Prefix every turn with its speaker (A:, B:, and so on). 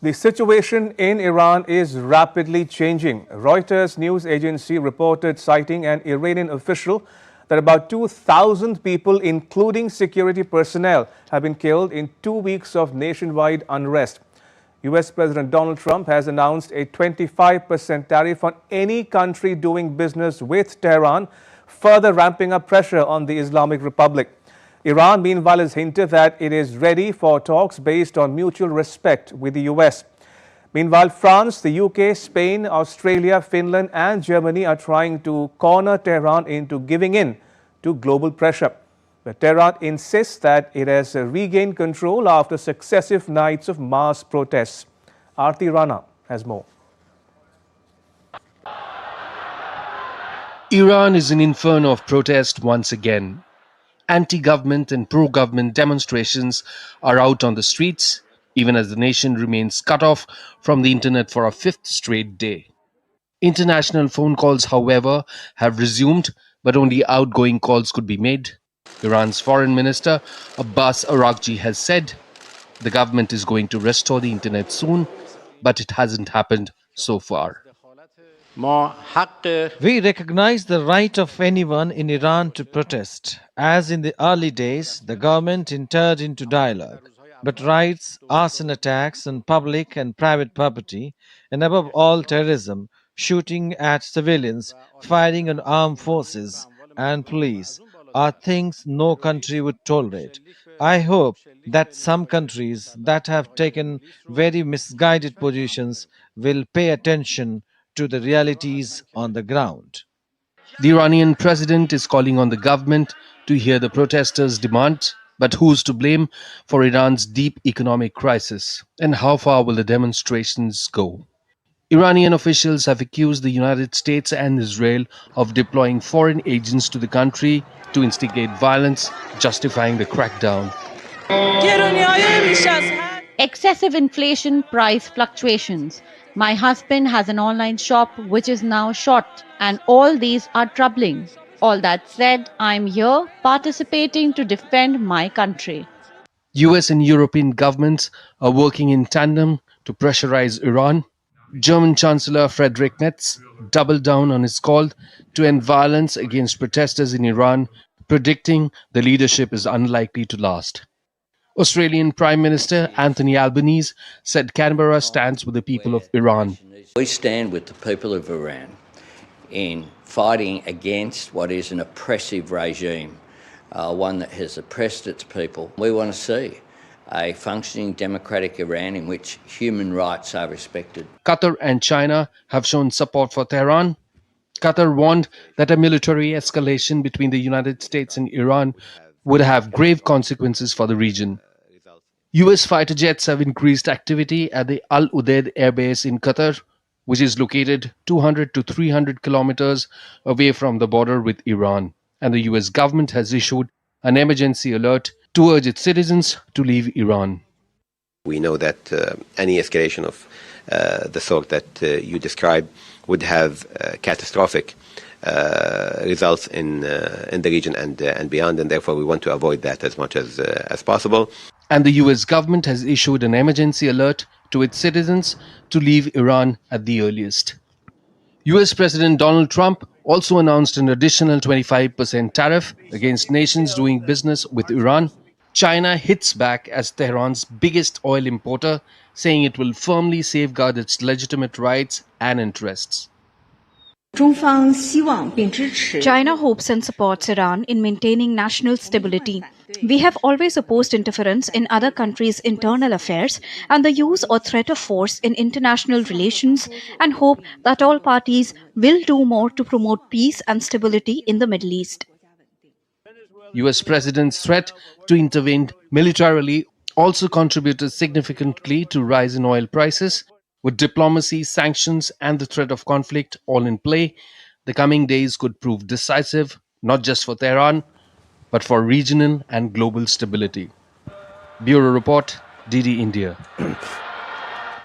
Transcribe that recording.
A: The situation in Iran is rapidly changing. Reuters news agency reported, citing an Iranian official, that about 2,000 people, including security personnel, have been killed in 2 weeks of nationwide unrest. U.S. President Donald Trump has announced a 25% tariff on any country doing business with Tehran, further ramping up pressure on the Islamic Republic. Iran, meanwhile, has hinted that it is ready for talks based on mutual respect with the U.S. Meanwhile, France, the UK, Spain, Australia, Finland and Germany are trying to corner Tehran into giving in to global pressure. But Tehran insists that it has regained control after successive nights of mass protests. Aarti Rana has more.
B: Iran is an inferno of protest once again. Anti-government and pro-government demonstrations are out on the streets, even as the nation remains cut off from the internet for a fifth straight day. International phone calls, however, have resumed, but only outgoing calls could be made. Iran's foreign minister, Abbas Araghchi, has said the government is going to restore the internet soon, but it hasn't happened so far.
C: We recognize the right of anyone in Iran to protest. As in the early days, the government entered into dialogue. But riots, arson attacks on public and private property, and above all terrorism, shooting at civilians, firing on armed forces and police, are things no country would tolerate. I hope that some countries that have taken very misguided positions will pay attention to the realities on the ground.
B: The Iranian president is calling on the government to hear the protesters' demand, but who's to blame for Iran's deep economic crisis, and how far will the demonstrations go? Iranian officials have accused the United States and Israel of deploying foreign agents to the country to instigate violence, justifying the crackdown.
D: Excessive inflation, price fluctuations. My husband has an online shop which is now short, and all these are troubling. All that said, I'm here participating to defend my country.
B: US and European governments are working in tandem to pressurize Iran. German Chancellor Friedrich Merz doubled down on his call to end violence against protesters in Iran, predicting the leadership is unlikely to last. Australian Prime Minister Anthony Albanese said Canberra stands with the people of Iran.
E: We stand with the people of Iran in fighting against what is an oppressive regime, one that has oppressed its people. We want to see a functioning democratic Iran in which human rights are respected.
B: Qatar and China have shown support for Tehran. Qatar warned that a military escalation between the United States and Iran would have grave consequences for the region. US fighter jets have increased activity at the Al Udeid Air Base in Qatar, which is located 200 to 300 kilometers away from the border with Iran. And the US government has issued an emergency alert to urge its citizens to leave Iran.
F: We know that any escalation of the sort that you described would have catastrophic results in the region and beyond, and therefore we want to avoid that as much as possible.
B: And the US government has issued an emergency alert to its citizens to leave Iran at the earliest. US President Donald Trump also announced an additional 25% tariff against nations doing business with Iran. China hits back as Tehran's biggest oil importer, saying it will firmly safeguard its legitimate rights and interests.
G: China hopes and supports Iran in maintaining national stability. We have always opposed interference in other countries' internal affairs and the use or threat of force in international relations, and hope that all parties will do more to promote peace and stability in the Middle East.
B: US President's threat to intervene militarily also contributed significantly to rise in oil prices. With diplomacy, sanctions and the threat of conflict all in play, the coming days could prove decisive, not just for Tehran, but for regional and global stability. Bureau Report, DD India.